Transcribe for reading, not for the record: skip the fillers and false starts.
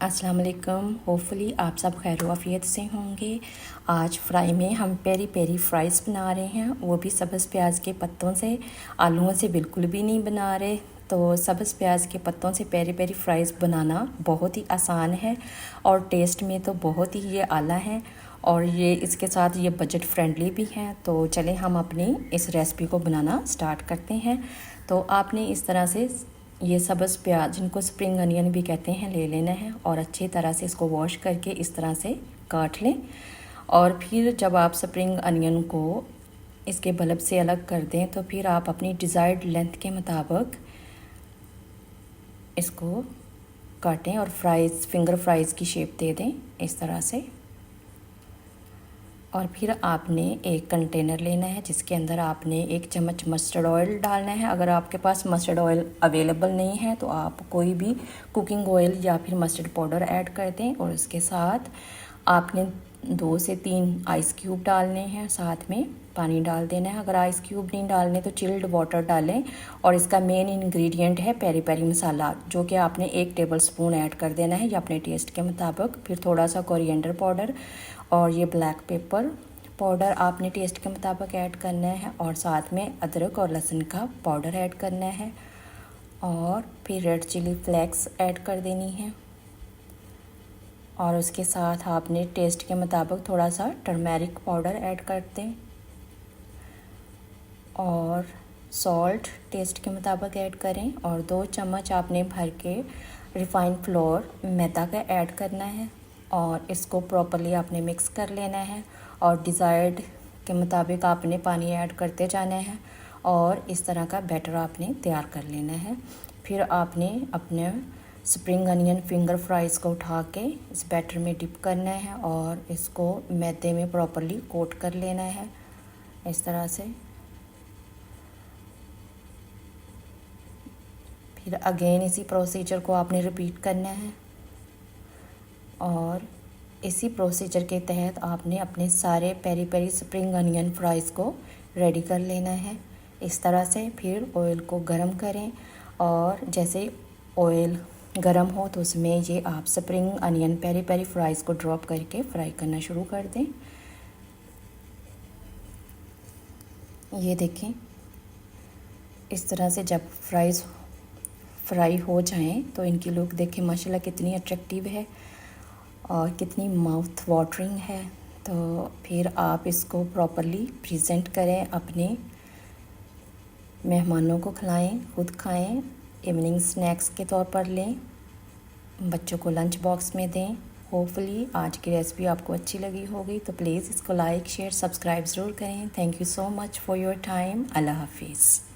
अस्सलाम वालेकुम। होपफुली आप सब खैर आफियत से होंगे। आज फ्राई में हम पेरी पेरी फ्राइज़ बना रहे हैं, वो भी सब्ज़ प्याज के पत्तों से। आलूओं से बिल्कुल भी नहीं बना रहे। तो सब्ज़ प्याज के पत्तों से पेरी पेरी फ्राइज़ बनाना बहुत ही आसान है और टेस्ट में तो बहुत ही ये आला है और ये इसके साथ ये बजट फ्रेंडली भी हैं। तो चलें हम अपनी इस रेसिपी को बनाना स्टार्ट करते हैं। तो आपने इस तरह से ये सब्ज़ प्याज, जिनको स्प्रिंग अनियन भी कहते हैं, ले लेना है और अच्छी तरह से इसको वॉश करके इस तरह से काट लें। और फिर जब आप स्प्रिंग अनियन को इसके बल्ब से अलग कर दें तो फिर आप अपनी डिज़ायर्ड लेंथ के मुताबिक इसको काटें और फिंगर फ्राइज़ की शेप दे दें इस तरह से। और फिर आपने एक कंटेनर लेना है जिसके अंदर आपने 1 चम्मच मस्टर्ड ऑयल डालना है। अगर आपके पास मस्टर्ड ऑयल अवेलेबल नहीं है तो आप कोई भी कुकिंग ऑयल या फिर मस्टर्ड पाउडर ऐड कर दें। और इसके साथ आपने 2 से 3 आइस क्यूब डालने हैं, साथ में पानी डाल देना है। अगर आइस क्यूब नहीं डालने तो चिल्ड वाटर डालें। और इसका मेन इंग्रेडिएंट है पेरी पेरी मसाला, जो कि आपने 1 टेबल स्पून ऐड कर देना है या अपने टेस्ट के मुताबिक। फिर थोड़ा सा कोरिएंडर पाउडर और ये ब्लैक पेपर पाउडर आपने टेस्ट के मुताबिक ऐड करना है। और साथ में अदरक और लहसुन का पाउडर ऐड करना है। और फिर रेड चिली फ्लेक्स ऐड कर देनी है। और उसके साथ आपने टेस्ट के मुताबिक थोड़ा सा टर्मेरिक पाउडर ऐड कर दें। और सॉल्ट टेस्ट के मुताबिक ऐड करें। और 2 चम्मच आपने भर के रिफाइंड फ्लोर मैदा का ऐड करना है और इसको प्रॉपर्ली आपने मिक्स कर लेना है। और डिज़ायर्ड के मुताबिक आपने पानी ऐड करते जाना है और इस तरह का बैटर आपने तैयार कर लेना है। फिर आपने अपने स्प्रिंग अनियन फिंगर फ्राइज़ को उठा के इस बैटर में डिप करना है और इसको मैदे में प्रॉपर्ली कोट कर लेना है इस तरह से। फिर अगेन इसी प्रोसीजर को आपने रिपीट करना है और इसी प्रोसीजर के तहत आपने अपने सारे peri peri spring onion fries को रेडी कर लेना है इस तरह से। फिर ऑयल को गरम करें और जैसे ऑयल गरम हो तो उसमें ये आप spring onion peri peri fries को ड्रॉप करके फ्राई करना शुरू कर दें। ये देखें, इस तरह से जब फ्राई हो जाएं तो इनकी लुक देखें माशाल्लाह कितनी अट्रैक्टिव है और कितनी माउथ वाटरिंग है। तो फिर आप इसको प्रॉपर्ली प्रेजेंट करें, अपने मेहमानों को खिलाएं, खुद खाएं, इवनिंग स्नैक्स के तौर पर लें, बच्चों को लंच बॉक्स में दें। होपफुली आज की रेसिपी आपको अच्छी लगी होगी तो प्लीज़ इसको लाइक शेयर सब्सक्राइब ज़रूर करें। Thank you so much for your time. अल्लाह हाफिज़।